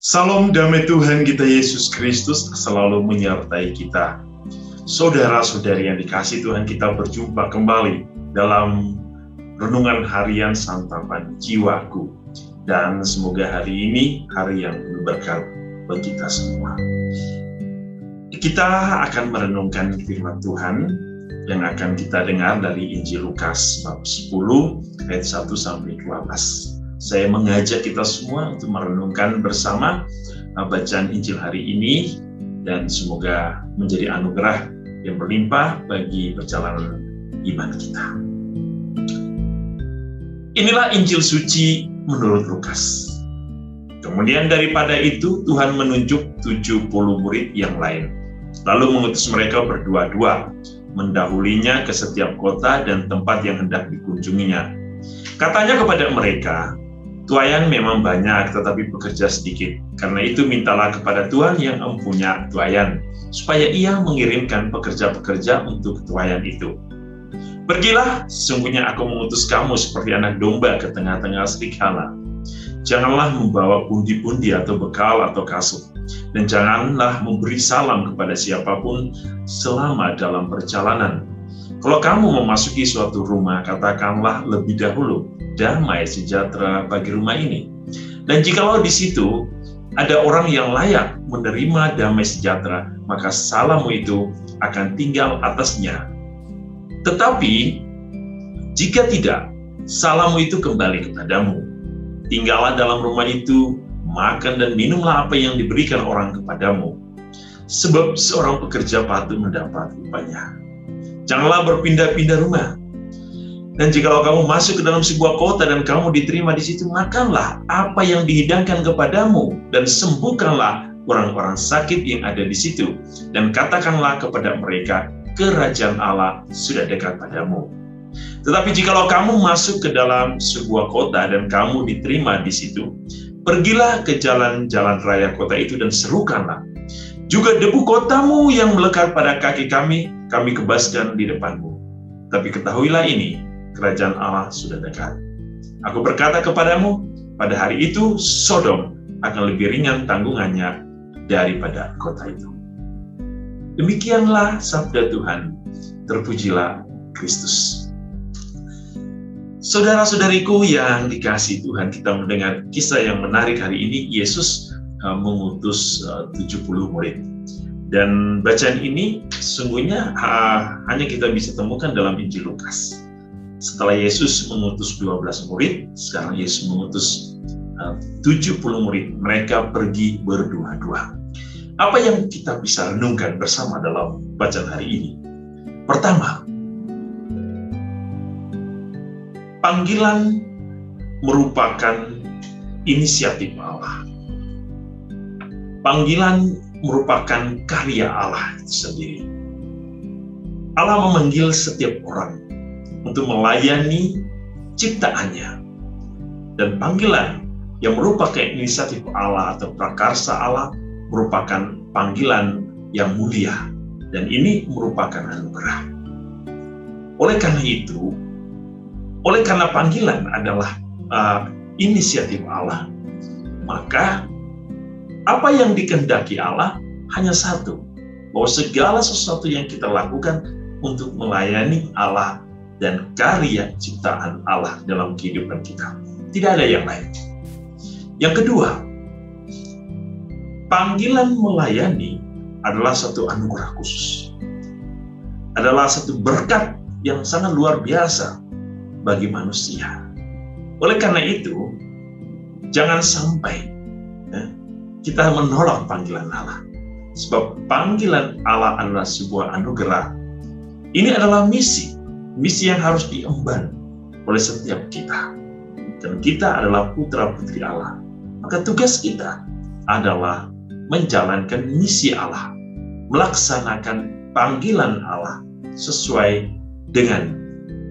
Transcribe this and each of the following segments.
Salam damai Tuhan kita Yesus Kristus selalu menyertai kita. Saudara-saudari yang dikasihi Tuhan, kita berjumpa kembali dalam renungan harian santapan jiwaku. Dan semoga hari ini hari yang penuh berkat bagi kita semua. Kita akan merenungkan firman Tuhan yang akan kita dengar dari Injil Lukas bab 10 ayat 1 sampai 12. Saya mengajak kita semua untuk merenungkan bersama bacaan Injil hari ini dan semoga menjadi anugerah yang berlimpah bagi perjalanan iman kita. Inilah Injil suci menurut Lukas. Kemudian daripada itu Tuhan menunjuk 70 murid yang lain, lalu mengutus mereka berdua-dua, mendahulinya ke setiap kota dan tempat yang hendak dikunjunginya. Katanya kepada mereka, "Tuayan memang banyak, tetapi pekerja sedikit. Karena itu mintalah kepada Tuhan yang mempunyai tuayan, supaya Ia mengirimkan pekerja-pekerja untuk tuayan itu. Pergilah, sesungguhnya aku mengutus kamu seperti anak domba ke tengah-tengah serigala. Janganlah membawa pundi-pundi atau bekal atau kasut, dan janganlah memberi salam kepada siapapun selama dalam perjalanan. Kalau kamu memasuki suatu rumah, katakanlah lebih dahulu, damai sejahtera bagi rumah ini. Dan jikalau di situ ada orang yang layak menerima damai sejahtera, maka salammu itu akan tinggal atasnya. Tetapi jika tidak, salammu itu kembali kepadamu. Tinggallah dalam rumah itu, makan dan minumlah apa yang diberikan orang kepadamu. Sebab seorang pekerja patut mendapat upahnya. Janganlah berpindah-pindah rumah. Dan jikalau kamu masuk ke dalam sebuah kota dan kamu diterima di situ, makanlah apa yang dihidangkan kepadamu dan sembuhkanlah orang-orang sakit yang ada di situ. Dan katakanlah kepada mereka, kerajaan Allah sudah dekat padamu. Tetapi jikalau kamu masuk ke dalam sebuah kota dan kamu diterima di situ, pergilah ke jalan-jalan raya kota itu dan serukanlah, juga debu kotamu yang melekat pada kaki kami kebaskan di depanmu. Tapi ketahuilah ini, kerajaan Allah sudah dekat. Aku berkata kepadamu, pada hari itu Sodom akan lebih ringan tanggungannya daripada kota itu." Demikianlah sabda Tuhan. Terpujilah Kristus. Saudara-saudariku yang dikasihi Tuhan, kita mendengar kisah yang menarik hari ini. Yesus mengutus 70 murid. Dan bacaan ini sesungguhnya hanya kita bisa temukan dalam Injil Lukas. Setelah Yesus mengutus 12 murid, sekarang Yesus mengutus 70 murid. Mereka pergi berdua-dua. Apa yang kita bisa renungkan bersama dalam bacaan hari ini? Pertama, panggilan merupakan inisiatif Allah. Panggilan merupakan karya Allah itu sendiri. Allah memanggil setiap orang untuk melayani ciptaannya. Dan panggilan yang merupakan inisiatif Allah atau prakarsa Allah merupakan panggilan yang mulia. Dan ini merupakan anugerah. Oleh karena panggilan adalah inisiatif Allah, maka apa yang dikehendaki Allah hanya satu, bahwa segala sesuatu yang kita lakukan untuk melayani Allah dan karya ciptaan Allah dalam kehidupan kita. Tidak ada yang lain. Yang kedua, panggilan melayani adalah satu anugerah khusus. Adalah satu berkat yang sangat luar biasa bagi manusia. Oleh karena itu, jangan sampai kita menolak panggilan Allah. Sebab panggilan Allah adalah sebuah anugerah. Ini adalah misi yang harus diemban oleh setiap kita. Dan kita adalah putra-putri Allah. Maka tugas kita adalah menjalankan misi Allah, melaksanakan panggilan Allah sesuai dengan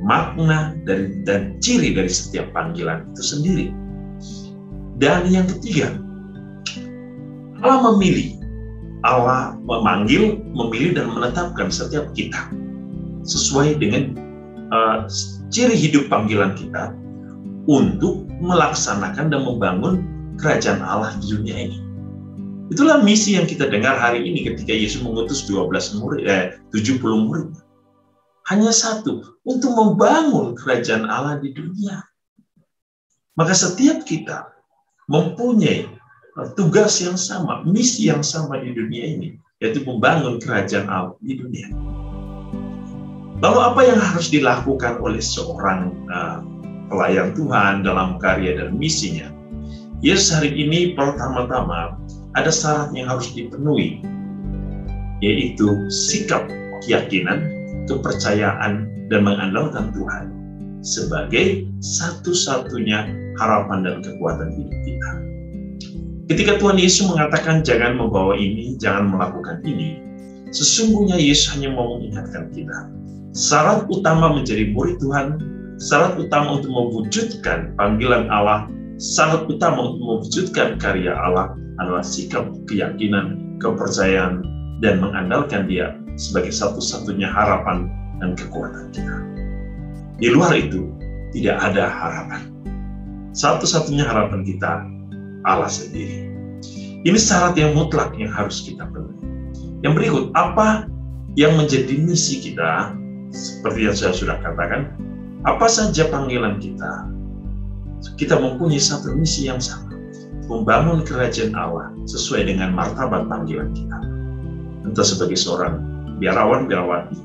makna dan ciri dari setiap panggilan itu sendiri. Dan yang ketiga, Allah memanggil, memilih dan menetapkan setiap kita sesuai dengan ciri hidup panggilan kita untuk melaksanakan dan membangun kerajaan Allah di dunia ini. Itulah misi yang kita dengar hari ini ketika Yesus mengutus 70 murid. Hanya satu, untuk membangun kerajaan Allah di dunia. Maka setiap kita mempunyai tugas yang sama, misi yang sama di dunia ini, yaitu membangun kerajaan Allah di dunia. Lalu apa yang harus dilakukan oleh seorang pelayan Tuhan dalam karya dan misinya? Yesus hari ini pertama-tama ada syarat yang harus dipenuhi, yaitu sikap keyakinan, kepercayaan, dan mengandalkan Tuhan sebagai satu-satunya harapan dan kekuatan hidup kita. Ketika Tuhan Yesus mengatakan jangan membawa ini, jangan melakukan ini, sesungguhnya Yesus hanya mau mengingatkan kita. Syarat utama menjadi murid Tuhan, syarat utama untuk mewujudkan panggilan Allah, syarat utama untuk mewujudkan karya Allah adalah sikap keyakinan, kepercayaan, dan mengandalkan Dia sebagai satu-satunya harapan dan kekuatan kita. Di luar itu, tidak ada harapan. Satu-satunya harapan kita, Allah sendiri. Ini syarat yang mutlak yang harus kita penuhi. Yang berikut, apa yang menjadi misi kita? Seperti yang saya sudah katakan, apa saja panggilan kita? Kita mempunyai satu misi yang sama, membangun kerajaan Allah sesuai dengan martabat panggilan kita. Entah sebagai seorang biarawan, biarawati,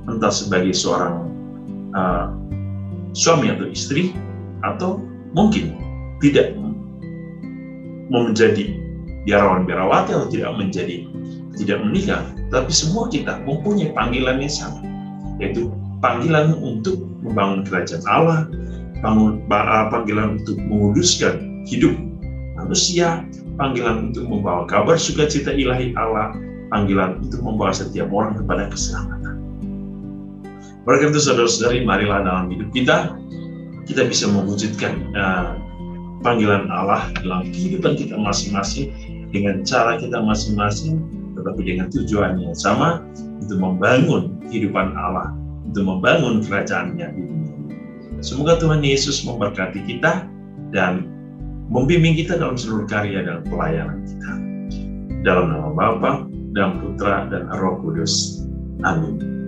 entah sebagai seorang suami atau istri, atau mungkin tidak mau menjadi biarawan, biarawati, atau tidak menikah, tapi semua kita mempunyai panggilan yang sama, yaitu panggilan untuk membangun kerajaan Allah, panggilan untuk menguduskan hidup manusia, panggilan untuk membawa kabar sukacita ilahi Allah, panggilan untuk membawa setiap orang kepada keselamatan. Oleh itu, saudara-saudari, marilah dalam hidup kita bisa mewujudkan panggilan Allah dalam kehidupan kita masing-masing dengan cara kita masing-masing, tetapi dengan tujuan yang sama, untuk membangun kehidupan Allah, untuk membangun kerajaan-Nya di dunia. Semoga Tuhan Yesus memberkati kita dan membimbing kita dalam seluruh karya dan pelayanan kita. Dalam nama Bapa dan Putra dan Roh Kudus. Amin.